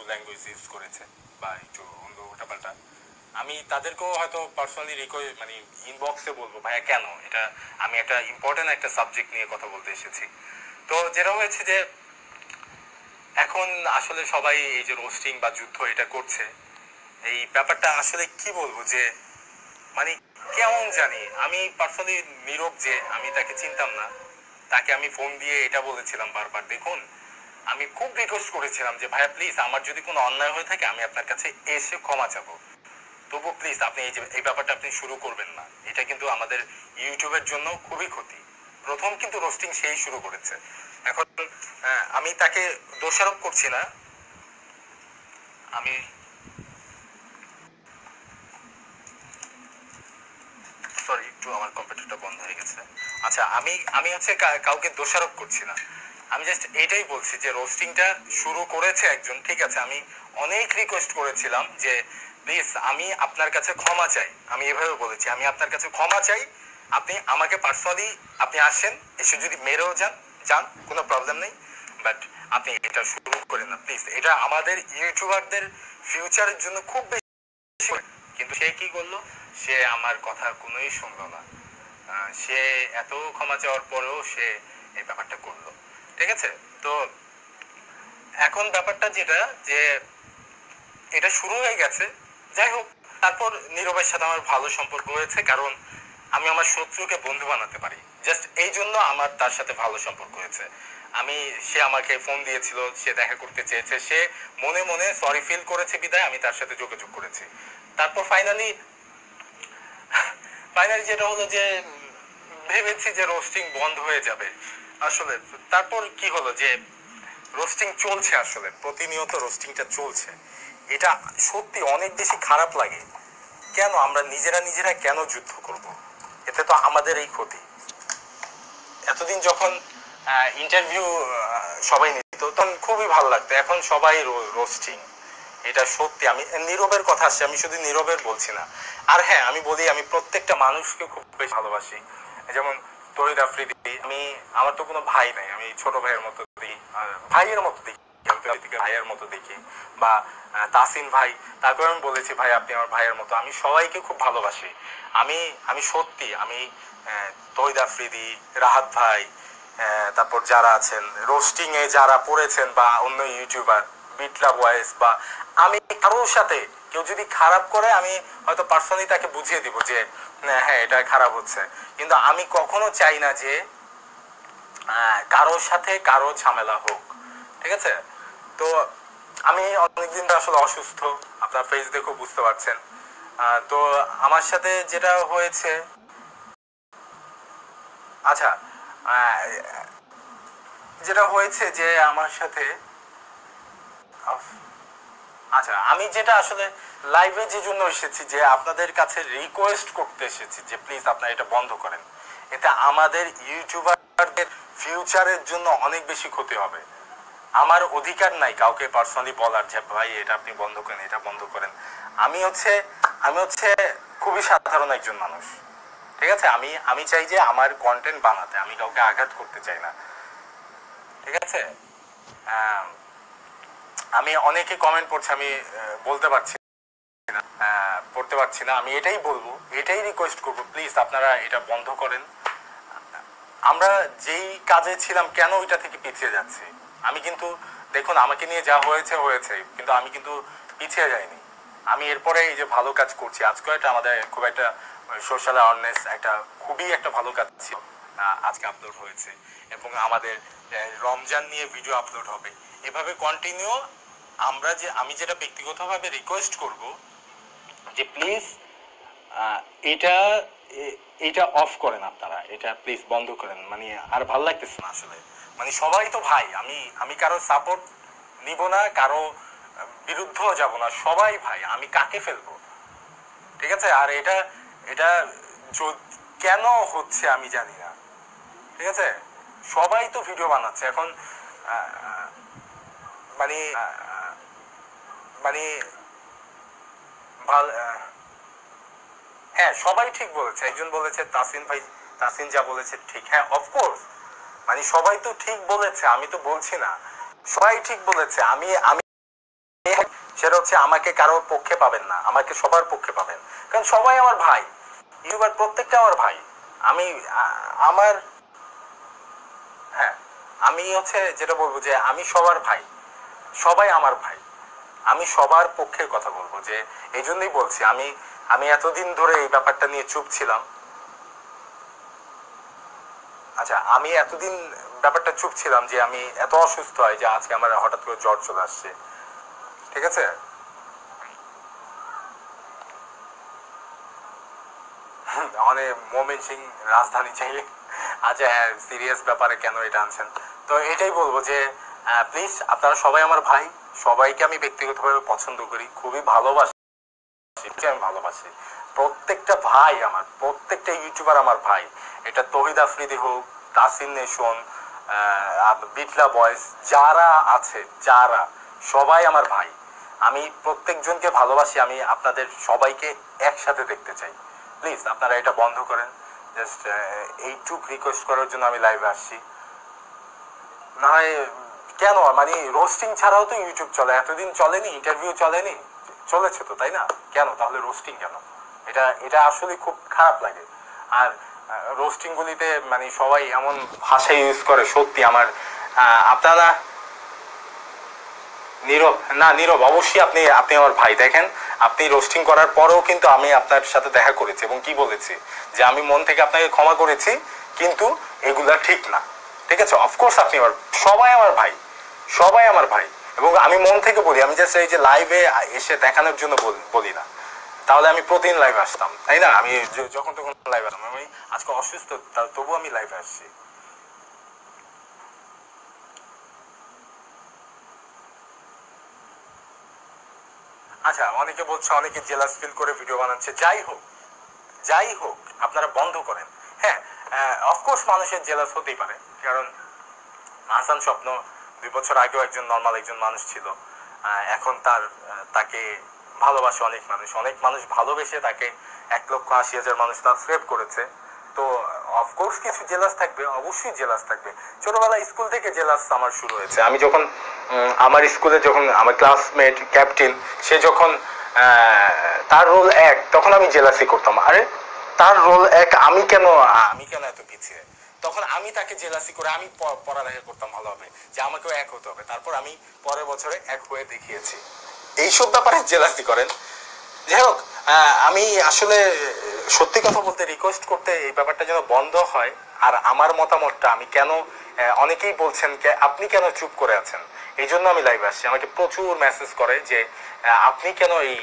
Language use করেছে বা একটু অন্য উল্টাপাল্টা, আমি তাদেরকেও হয়তো পার্সোনালি মানে ইনবক্সে বলবো ভাইয়া কেন এটা, আমি একটা ইম্পর্টেন্ট একটা সাবজেক্ট নিয়ে কথা বলতে এসেছি। তো যেটা হয়েছে যে এখন আসলে সবাই এই যে রোস্টিং বা যুদ্ধ এটা করছে, এই ব্যাপারটা আসলে কি বলবো যে মানে কেমন জানি। আমি পার্সোনালি নীরব যে আমি তাকে চিনতাম না, তাকে আমি ফোন দিয়ে এটা বলেছিলাম বারবার, দেখুন আমি খুব রিকোয়েস্ট করেছিলাম যে ভাইয়া প্লিজ আমার যদি কোনো অন্যায় হয়ে থাকে আমি আপনার কাছে এসে ক্ষমা চাবো, তবু প্লিজ আপনি এই যে এই ব্যাপারটা আপনি শুরু করবেন না, এটা কিন্তু আমাদের ইউটিউবের জন্য খুবই ক্ষতি। প্রথম কিন্তু রোস্টিং সেই শুরু করেছে। এখন আমি তাকে দোষারোপ করছি না, আমি সরি একটু আমার কম্পিউটারটা বন্ধ হয়ে গেছে। আচ্ছা, আমি আমি হচ্ছে কাউকে দোষারোপ করছি না, আমি জাস্ট এটাই বলছি যে রোস্টিংটা শুরু করেছে একজন, ঠিক আছে, আমি অনেক রিকোয়েস্ট করেছিলাম যে প্লিজ আমি আপনার কাছে ক্ষমা চাই, আমি এভাবে বলেছি আমি আপনার কাছে ক্ষমা চাই, আপনি আমাকে পার্সোনালি আপনি আসেন, এসে যদি মেরেও যান যান কোনো প্রবলেম নেই, বাট আপনি এটা শুরু করেন না প্লিজ, এটা আমাদের ইউটিউবারদের ফিউচারের জন্য খুব বেশি। কিন্তু সে কি করলো, সে আমার কথা কোনোই শুনলো না, সে এত ক্ষমা চাওয়ার পরেও সে এই ব্যাপারটা করলো, ঠিক আছে। তো এখন ব্যাপারটা যেটা যে এটা শুরু হয়ে গেছে, যাই হোক, তারপর নীরবের সাথে আমার ভালো সম্পর্ক হয়েছে, কারণ আমি আমার শত্রুকে বন্ধু বানাতে পারি, জাস্ট এই জন্য আমার তার সাথে ভালো সম্পর্ক হয়েছে। আমি সে আমাকে ফোন দিয়েছিল, সে দেখা করতে চেয়েছে, সে মনে মনে সরি ফিল করেছে বিদায় আমি তার সাথে যোগাযোগ করেছি। তারপর ফাইনালি ফাইনালি যেটা হলো যে ভেবেছি যে রোস্টিং বন্ধ হয়ে যাবে আসলে, তারপর কি হলো যে রোস্টিং চলছে, আসলে প্রতিনিয়ত রোস্টিংটা চলছে, এটা সত্যি অনেক বেশি খারাপ লাগে। কেন আমরা নিজেরা কেন যুদ্ধ করব, এতে তো আমাদের এই ক্ষতি। এতদিন যখন ইন্টারভিউ সবাই নিত তখন খুবই ভালো লাগতো, এখন সবাই রোস্টিং, এটা সত্যি। আমি নীরবের কথা আসছে, আমি শুধু নীরবের বলছি না, আর হ্যাঁ আমি বলি আমি প্রত্যেকটা মানুষকে খুব বেশি ভালোবাসি, যেমন তহিদ আফ্রিদি, আমি আমার তো কোনো ভাই নাই, আমি ছোট ভাইয়ের মতো দেখি, ভাইয়ের মতো দেখি, ভাইয়ের মতো দেখি, বা তাসিন ভাই, তারপরে আমি বলেছি ভাই আপনি আমার ভাইয়ের মতো, আমি সবাইকে খুব ভালোবাসি। আমি আমি সত্যি আমি তহিদ আফ্রিদি, রাহাত ভাই, তারপর যারা আছেন রোস্টিং এ যারা পড়েছেন বা অন্য ইউটিউবার বিটলা ভয়েস, বা আমি কারোর সাথে কেউ যদি খারাপ করে আমি হয়তো পার্সোনালি তাকে বুঝিয়ে দিব যে হ্যাঁ এটা খারাপ হচ্ছে, কিন্তু আমি কখনো চাই না যে কারোর সাথে কারো ঝামেলা হোক, ঠিক আছে। তো আমি অনেকদিন আসলে অসুস্থ, আপনার ফেস দেখেও বুঝতে পারছেন। তো আমার সাথে যেটা হয়েছে, আচ্ছা যেটা হয়েছে যে আমার সাথে, আচ্ছা আমি যেটা আসলে লাইভে যে জন্য এসেছি যে আপনাদের কাছে রিকোয়েস্ট করতে এসেছি যে প্লিজ আপনারা এটা বন্ধ করেন, এটা আমাদের ইউটিউবারদের ফিউচারের জন্য অনেক বেশি ক্ষতি হবে। আমার অধিকার নাই কাউকে পার্সোনালি বলার যে ভাই এটা আপনি বন্ধ করেন, এটা বন্ধ করেন। আমি হচ্ছে আমি হচ্ছে খুবই সাধারণ একজন মানুষ, ঠিক আছে। আমি আমি চাই যে আমার কন্টেন্ট বানাতে, আমি কাউকে আঘাত করতে চাই না, ঠিক আছে। আমি অনেকে কমেন্ট পড়ছে, আমি বলতে পারছি না, পড়তে পারছি না, আমি এটাই বলবো, এটাই রিকোয়েস্ট করবো প্লিজ আপনারা এটা বন্ধ করেন। আমরা যেই কাজে ছিলাম কেন ওইটা থেকে পিছিয়ে যাচ্ছি, আমি কিন্তু দেখুন আমাকে নিয়ে যা হয়েছে হয়েছে, কিন্তু আমি কিন্তু পিছিয়ে যাইনি, আমি এরপরে এই যে ভালো কাজ করছি, আজকে একটা আমাদের খুব একটা সোশ্যাল অ্যাওয়ারনেস একটা খুবই একটা ভালো কাজ ছিল, আজকে আপলোড হয়েছে, এবং আমাদের রমজান নিয়ে ভিডিও আপলোড হবে, এভাবে কন্টিনিউ। আমি যেটা ব্যক্তিগতভাবে রিকোয়েস্ট করব যে প্লিজ এটা এটা অফ করেন, আপনারা এটা প্লিজ বন্ধ করেন, মানে আর ভালো লাগতেছে না আসলে, মানে সবাই তো ভাই, আমি আমি কারো সাপোর্ট নিব না, কারো বিরুদ্ধেও যাব না, সবাই ভাই, আমি কাকে ফেলবো, ঠিক আছে। আর এটা এটা কেন হচ্ছে আমি জানি না, ঠিক আছে। সবাই তো ভিডিও বানাচ্ছে এখন, মানে মানে হ্যাঁ সবাই ঠিক বলেছে, একজন বলেছে তাসিন ভাই, তাসিন যা বলেছে ঠিক, হ্যাঁ অফকোর্স, মানে সবাই তো ঠিক বলেছে, আমি তো বলছি না, সবাই ঠিক বলেছে, আমি আমি সেটা হচ্ছে আমাকে কারোর পক্ষে পাবেন না, আমাকে সবার পক্ষে পাবেন, কারণ সবাই আমার ভাই, ইউটিউবার প্রত্যেকটা আমার ভাই। আমি আমার হ্যাঁ, আমি হচ্ছে যেটা বলবো যে আমি সবার ভাই, সবাই আমার ভাই, আমি সবার পক্ষের কথা বলবো। যে এই জন্যই বলছি আমি আমি এতদিন ধরে এই ব্যাপারটা নিয়ে চুপ ছিলাম। আচ্ছা, আমি এতদিন ব্যাপারটা চুপ ছিলাম যে আমি এত অসুস্থ হয় যে আজকে আমার হঠাৎ করে জ্বর চলে আসছে, ঠিক আছে। অনেক মোমেন সিং রাজধানী চাইলে। আচ্ছা হ্যাঁ, সিরিয়াস ব্যাপারে কেন এটা আনছেন? তো এটাই বলবো যে প্লিজ আপনারা সবাই আমার ভাই, সবাইকে আমি ব্যক্তিগতভাবে পছন্দ করি, খুবই ভালোবাসি, আমি ভালোবাসি প্রত্যেকটা ভাই আমার, প্রত্যেকটা ইউটিউবার আমার ভাই। এটা তহিদ আফ্রিদি হোক, তাসিন নেশন, বিটলা বয়েস, যারা আছে যারা, সবাই আমার ভাই। আমি প্রত্যেকজনকে ভালোবাসি, আমি আপনাদের সবাইকে একসাথে দেখতে চাই। প্লিজ আপনারা এটা বন্ধ করেন। জাস্ট এইটুক রিকোয়েস্ট করার জন্য আমি লাইভে আসছি। না হয় কেন, মানে রোস্টিং ছাড়াও তো ইউটিউব চলে, এতদিন চলেনি? ইন্টারভিউ চলেনি? চলেছে তো, তাই না? কেন তাহলে রোস্টিং কেন? এটা এটা আসলে খুব খারাপ লাগে। আর রোস্টিং গুলিতে মানে সবাই এমন ভাষা ইউজ করে, সত্যি আমার আপনারা নীরব না, নীরব অবশ্যই আপনি আপনি আমার ভাই। দেখেন, আপনি রোস্টিং করার পরেও কিন্তু আমি আপনার সাথে দেখা করেছি এবং কি বলেছি যে আমি মন থেকে আপনাকে ক্ষমা করেছি, কিন্তু এগুলা ঠিক না, ঠিক আছে। অফকোর্স আপনি আমার, সবাই আমার ভাই, সবাই আমার ভাই, এবং আমি মন থেকে বলি। আমি জাস্ট এই যে লাইভে এসে দেখানোর জন্য বলি না, তাহলে আমি প্রতিদিন লাইভে আসতাম, তাই না? আমি যখন তখন লাইভে আসতাম। আমি আজকে অসুস্থ, তবু আমি লাইভে আসছি। আচ্ছা, অনেকে বলছে অনেকে জেলাস ফিল করে ভিডিও বানাচ্ছে। যাই হোক, যাই হোক, আপনারা বন্ধ করেন। হ্যাঁ, অফকোর্স মানুষের জেলাস হতেই পারে, কারণ হাসান স্বপ্ন 2 বছর আগেও একজন নর্মাল একজন মানুষ ছিল। এখন তাকে ভালোবাসে অনেক মানুষ, অনেক মানুষ ভালোবেসে তাকে 1,80,000 মানুষ সাবস্ক্রাইব করেছে। তো অফকোর্স কিছু জেলাস থাকবে, অবশ্যই জেলাস থাকবে। ছোটবেলায় স্কুল থেকে জেলাস আমার শুরু হয়েছে। আমি যখন আমার স্কুলে যখন আমার ক্লাসমেট ক্যাপ্টেন, সে যখন তার রোল 1, তখন আমি জেলাসি করতাম। আরে তার রোল 1, আমি কেন এত পিছিয়ে? তখন আমি তাকে জেলাসি করে আমি পড়ালেখা করতাম ভালোভাবে, যে আমাকেও 1 হতে হবে। তারপর আমি পরের বছরে 1 হয়ে দেখিয়েছি। এইসব ব্যাপারে জেলাসি করেন। যাই হোক, আমি আসলে সত্যি কথা বলতে রিকোয়েস্ট করতে এই ব্যাপারটা যেন বন্ধ হয়। আর আমার মতামতটা আমি কেন, অনেকেই বলছেন আপনি কেন চুপ করে আছেন, এই জন্য আমি লাইভে আসছি। আমাকে প্রচুর মেসেজ করে যে আপনি কেন এই